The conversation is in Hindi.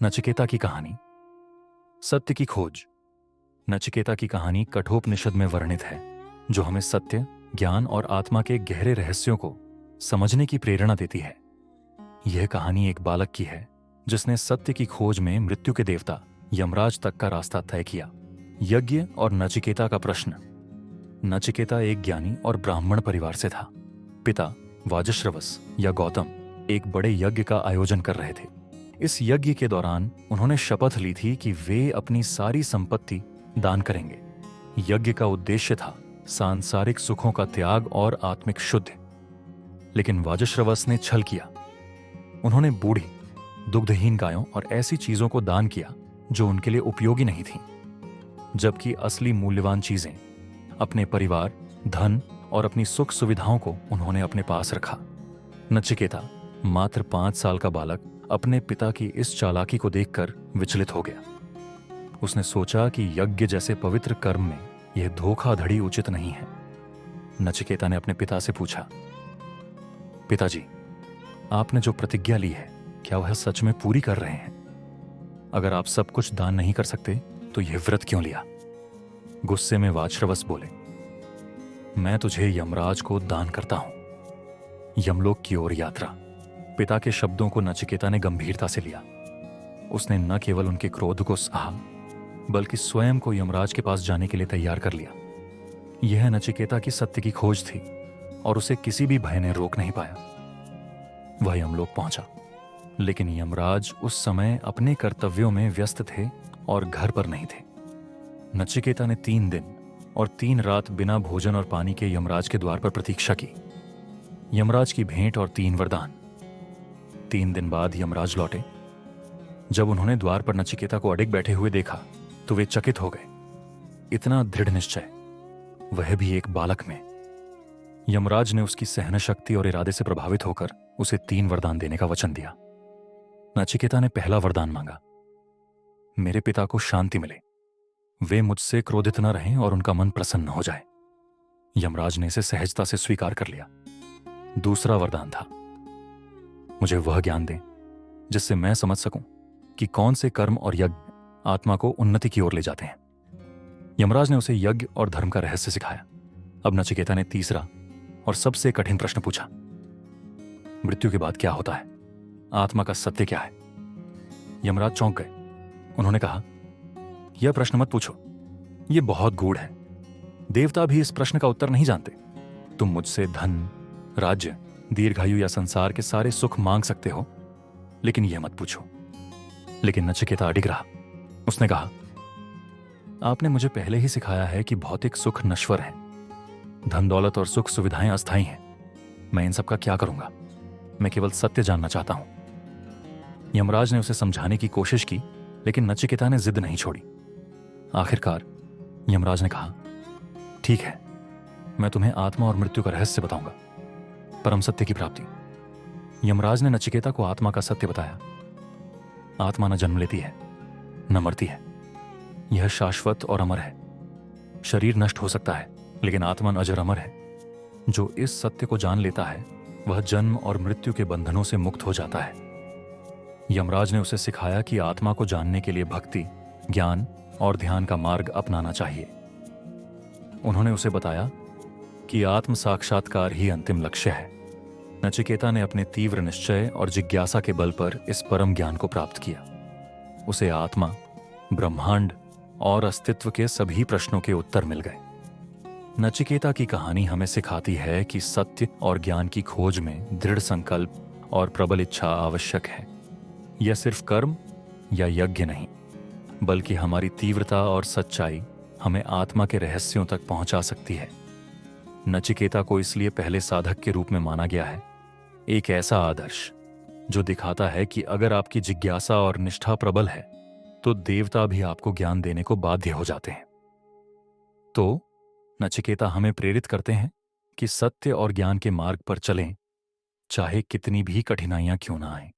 नचिकेता की कहानी। सत्य की खोज। नचिकेता की कहानी कठोपनिषद में वर्णित है, जो हमें सत्य, ज्ञान और आत्मा के गहरे रहस्यों को समझने की प्रेरणा देती है। यह कहानी एक बालक की है जिसने सत्य की खोज में मृत्यु के देवता यमराज तक का रास्ता तय किया। यज्ञ और नचिकेता का प्रश्न। नचिकेता एक ज्ञानी और ब्राह्मण परिवार से था। पिता वाजश्रवस या गौतम एक बड़े यज्ञ का आयोजन कर रहे थे। इस यज्ञ के दौरान उन्होंने शपथ ली थी कि वे अपनी सारी संपत्ति दान करेंगे। यज्ञ का उद्देश्य था सांसारिक सुखों का त्याग और आत्मिक शुद्धि। लेकिन वाजश्रवस ने छल किया। उन्होंने बूढ़ी, दुग्धहीन गायों और ऐसी चीजों को दान किया जो उनके लिए उपयोगी नहीं थीं, जबकि असली मूल्यवान चीजें, अपने परिवार, धन और अपनी सुख सुविधाओं को उन्होंने अपने पास रखा। नचिकेता, मात्र 5 साल का बालक, अपने पिता की इस चालाकी को देखकर विचलित हो गया। उसने सोचा कि यज्ञ जैसे पवित्र कर्म में यह धोखाधड़ी उचित नहीं है। नचिकेता ने अपने पिता से पूछा, पिताजी, आपने जो प्रतिज्ञा ली है, क्या वह सच में पूरी कर रहे हैं? अगर आप सब कुछ दान नहीं कर सकते तो यह व्रत क्यों लिया? गुस्से में वाजश्रवस बोले, मैं तुझे यमराज को दान करता हूं। यमलोक की ओर यात्रा। पिता के शब्दों को नचिकेता ने गंभीरता से लिया। उसने न केवल उनके क्रोध को सहा, बल्कि स्वयं को यमराज के पास जाने के लिए तैयार कर लिया। यह नचिकेता की सत्य की खोज थी और उसे किसी भी भय ने रोक नहीं पाया। वह यमलोक पहुंचा, लेकिन यमराज उस समय अपने कर्तव्यों में व्यस्त थे और घर पर नहीं थे। नचिकेता ने 3 दिन और 3 रात बिना भोजन और पानी के यमराज के द्वार पर प्रतीक्षा की। यमराज की भेंट और 3 वरदान। 3 दिन बाद यमराज लौटे। जब उन्होंने द्वार पर नचिकेता को अडिग बैठे हुए देखा तो वे चकित हो गए। इतना दृढ़ निश्चय, वह भी एक बालक में। यमराज ने उसकी सहन शक्ति और इरादे से प्रभावित होकर उसे 3 वरदान देने का वचन दिया। नचिकेता ने पहला वरदान मांगा, मेरे पिता को शांति मिले, वे मुझसे क्रोधित न रहें और उनका मन प्रसन्न हो जाए। यमराज ने इसे सहजता से स्वीकार कर लिया। दूसरा वरदान था, मुझे वह ज्ञान दें जिससे मैं समझ सकूं कि कौन से कर्म और यज्ञ आत्मा को उन्नति की ओर ले जाते हैं। यमराज ने उसे यज्ञ और धर्म का रहस्य सिखाया। अब नचिकेता ने तीसरा और सबसे कठिन प्रश्न पूछा, मृत्यु के बाद क्या होता है? आत्मा का सत्य क्या है? यमराज चौंक गए। उन्होंने कहा, यह प्रश्न मत पूछो, यह बहुत गूढ़ है। देवता भी इस प्रश्न का उत्तर नहीं जानते। तुम मुझसे धन, राज्य, दीर्घायु या संसार के सारे सुख मांग सकते हो, लेकिन यह मत पूछो। लेकिन नचिकेता अडिग रहा। उसने कहा, आपने मुझे पहले ही सिखाया है कि भौतिक सुख नश्वर है, धन दौलत और सुख सुविधाएं अस्थायी हैं। मैं इन सब का क्या करूंगा? मैं केवल सत्य जानना चाहता हूं। यमराज ने उसे समझाने की कोशिश की, लेकिन नचिकेता ने जिद नहीं छोड़ी। आखिरकार यमराज ने कहा, ठीक है, मैं तुम्हें आत्मा और मृत्यु का रहस्य बताऊंगा, परम सत्य की प्राप्ति। यमराज ने नचिकेता को आत्मा का सत्य बताया। आत्मा न जन्म लेती है, न मरती है। यह शाश्वत और अमर है। शरीर नष्ट हो सकता है, लेकिन आत्मा अजर अमर है। जो इस सत्य को जान लेता है, वह जन्म और मृत्यु के बंधनों से मुक्त हो जाता है। यमराज ने उसे सिखाया कि आत्मा को जानने के लिए भक्ति, ज्ञान और ध्यान का मार्ग अपनाना चाहिए। उन्होंने उसे बताया कि आत्म साक्षात्कार ही अंतिम लक्ष्य है। नचिकेता ने अपने तीव्र निश्चय और जिज्ञासा के बल पर इस परम ज्ञान को प्राप्त किया। उसे आत्मा, ब्रह्मांड और अस्तित्व के सभी प्रश्नों के उत्तर मिल गए। नचिकेता की कहानी हमें सिखाती है कि सत्य और ज्ञान की खोज में दृढ़ संकल्प और प्रबल इच्छा आवश्यक है। यह सिर्फ कर्म या यज्ञ नहीं, बल्कि हमारी तीव्रता और सच्चाई हमें आत्मा के रहस्यों तक पहुंचा सकती है। नचिकेता को इसलिए पहले साधक के रूप में माना गया है, एक ऐसा आदर्श जो दिखाता है कि अगर आपकी जिज्ञासा और निष्ठा प्रबल है तो देवता भी आपको ज्ञान देने को बाध्य हो जाते हैं। तो नचिकेता हमें प्रेरित करते हैं कि सत्य और ज्ञान के मार्ग पर चलें, चाहे कितनी भी कठिनाइयां क्यों ना आएं।